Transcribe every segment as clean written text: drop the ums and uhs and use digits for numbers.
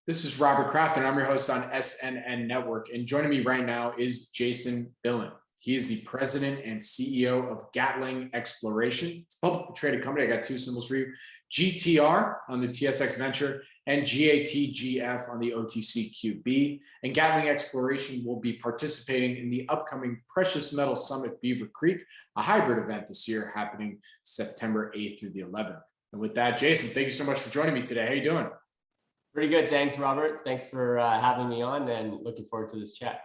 This is Robert Kraft, and I'm your host on SNN.Network. And joining me right now is Jason Billan. He is the president and CEO of Gatling Exploration. It's a publicly traded company. I got two symbols for you: GTR on the TSX Venture and GATGF on the OTCQB. And Gatling Exploration will be participating in the upcoming Precious Metal Summit Beaver Creek, a hybrid event this year happening September 8th through the 11th. And with that, Jason, thank you so much for joining me today. How are you doing? Pretty good. Thanks, Robert. Thanks for having me on, and looking forward to this chat.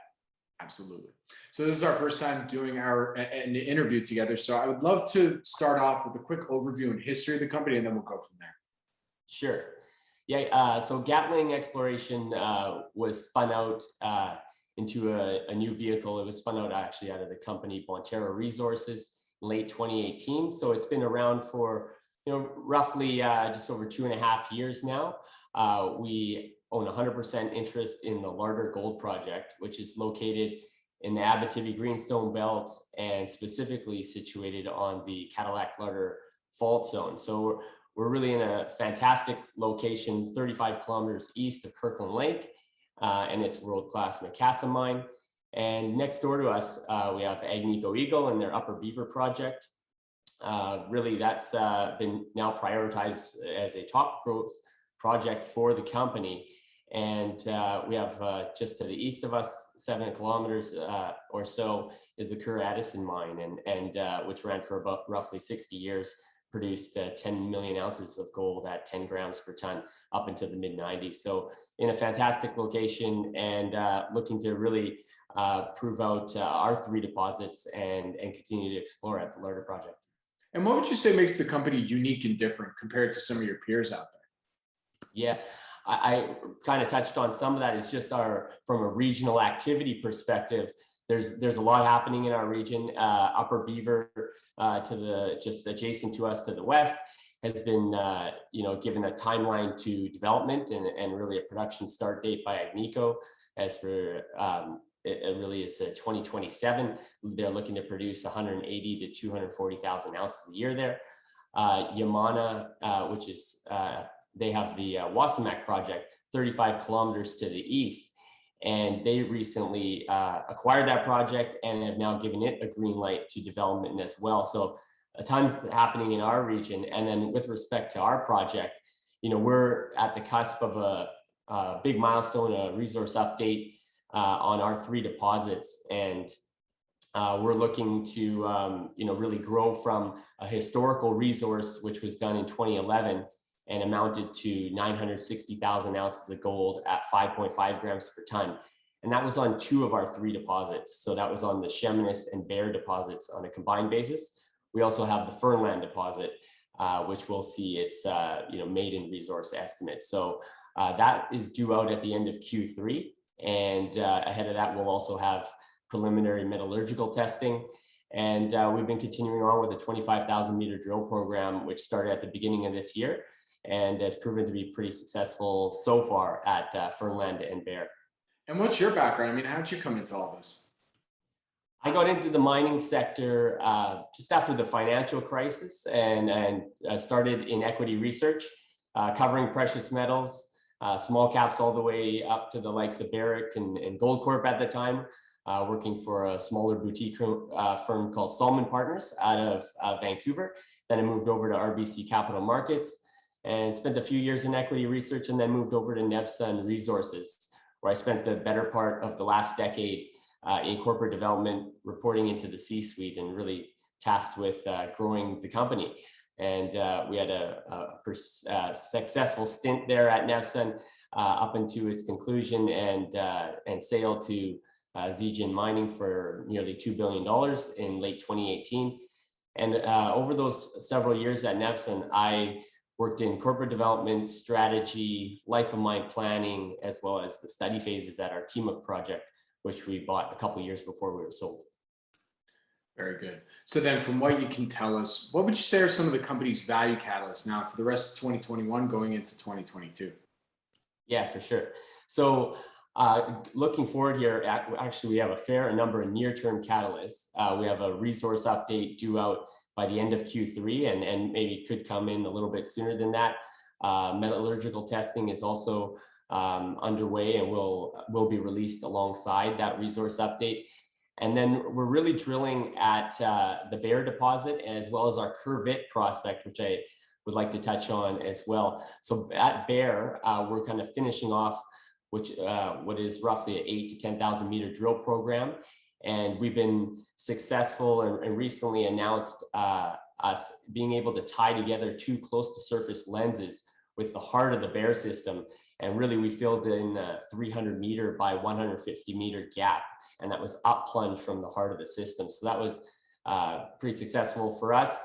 Absolutely. So this is our first time doing an interview together. So I would love to start off with a quick overview and history of the company, and then we'll go from there. Sure. Yeah. So Gatling Exploration was spun out into a new vehicle. It was spun out actually out of the company Bonterra Resources in late 2018. So it's been around for roughly just over 2.5 years now. We own 100% interest in the Larder Gold Project, which is located in the Abitibi greenstone belt and specifically situated on the Cadillac-Larder fault zone. So we're really in a fantastic location, 35 kilometers east of Kirkland Lake, and it's world-class Macassa mine. And next door to us, we have Agnico Eagle and their Upper Beaver project. Really, that's been now prioritized as a top growth project for the company. And we have just to the east of us, 7 kilometers or so, is the Kerr-Addison mine, and which ran for about roughly 60 years, produced 10 million ounces of gold at 10 grams per ton up into the mid-90s. So in a fantastic location, and looking to really prove out our 3 deposits and continue to explore at the Larder project. And what would you say makes the company unique and different compared to some of your peers out there? Yeah, I kind of touched on some of that. Is just from a regional activity perspective, there's a lot happening in our region. Upper Beaver just adjacent to us to the west has been given a timeline to development and really a production start date by Agnico. As for it really is 2027. They're looking to produce 180 to 240,000 ounces a year there. Yamana, which is they have the Wasamac project 35 kilometers to the east, and they recently acquired that project and have now given it a green light to development as well. So a ton's happening in our region. And then with respect to our project, we're at the cusp of a big milestone, a resource update on our 3 deposits, and we're looking to really grow from a historical resource which was done in 2011 and amounted to 960,000 ounces of gold at 5.5 grams per ton. And that was on 2 of our 3 deposits. So that was on the Chemnitz and Bear deposits on a combined basis. We also have the Fernland deposit, which we'll see its maiden resource estimate. So that is due out at the end of Q3. And ahead of that, we'll also have preliminary metallurgical testing. And we've been continuing on with a 25,000 meter drill program, which started at the beginning of this year and has proven to be pretty successful so far at Fernland and Bear. And what's your background? I mean, how'd you come into all this? I got into the mining sector just after the financial crisis, and started in equity research, covering precious metals, small caps all the way up to the likes of Barrick and Goldcorp at the time, working for a smaller boutique firm called Salmon Partners out of Vancouver. Then I moved over to RBC Capital Markets and spent a few years in equity research, and then moved over to Nevsun Resources, where I spent the better part of the last decade in corporate development, reporting into the C-suite and really tasked with growing the company. And we had a successful stint there at Nevsun up into its conclusion and sale to Zijin Mining for nearly $2 billion in late 2018. And over those several years at Nevsun, I worked in corporate development, strategy, life of mine planning, as well as the study phases at our Timok project, which we bought a couple of years before we were sold. Very good. So then from what you can tell us, what would you say are some of the company's value catalysts now for the rest of 2021 going into 2022? Yeah, for sure. So looking forward here, actually, we have a number of near-term catalysts. We have a resource update due out by the end of Q3, and maybe could come in a little bit sooner than that. Metallurgical testing is also underway and will be released alongside that resource update. And then we're really drilling at the Bear deposit as well as our Curvit prospect, which I would like to touch on as well. So at Bear, we're kind of finishing off what is roughly an 8,000 to 10,000 meter drill program. And we've been successful and recently announced us being able to tie together 2 close to surface lenses with the heart of the Bear system. And really we filled in a 300 meter by 150 meter gap. And that was up plunge from the heart of the system. So that was pretty successful for us.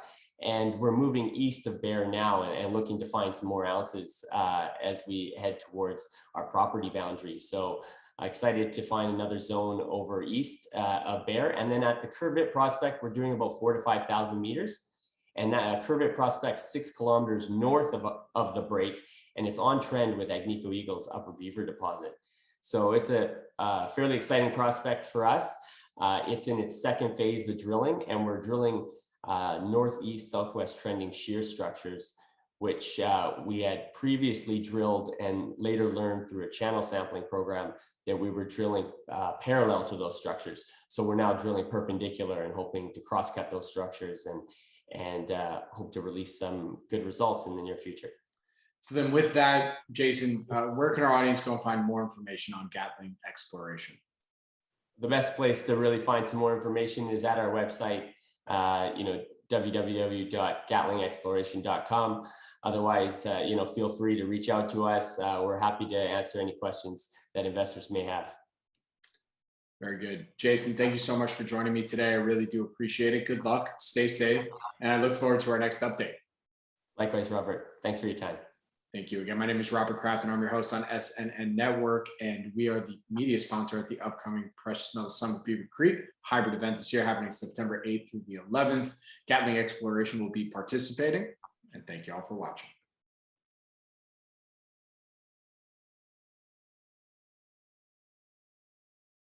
And we're moving east of Bear now and looking to find some more ounces as we head towards our property boundary. So excited to find another zone over east of Bear. And then at the Curvit prospect, we're doing about 4,000 to 5,000 meters. And that Curvit prospect 6 kilometers north of the break. And it's on trend with Agnico Eagle's Upper Beaver deposit. So it's a fairly exciting prospect for us. It's in its second phase of drilling, and we're drilling northeast southwest trending shear structures, which we had previously drilled and later learned through a channel sampling program that we were drilling parallel to those structures. So we're now drilling perpendicular and hoping to cross-cut those structures and hope to release some good results in the near future. So then with that, Jason, where can our audience go and find more information on Gatling Exploration? The best place to really find some more information is at our website, www.gatlingexploration.com. Otherwise, feel free to reach out to us. We're happy to answer any questions that investors may have. Very good. Jason, thank you so much for joining me today. I really do appreciate it. Good luck, stay safe, and I look forward to our next update. Likewise, Robert. Thanks for your time. Thank you. Again, my name is Robert Kraft, and I'm your host on SNN.Network, and we are the media sponsor at the upcoming Precious Metals Summit Beaver Creek hybrid event this year, happening September 8th through the 11th. Gatling Exploration will be participating, and thank you all for watching.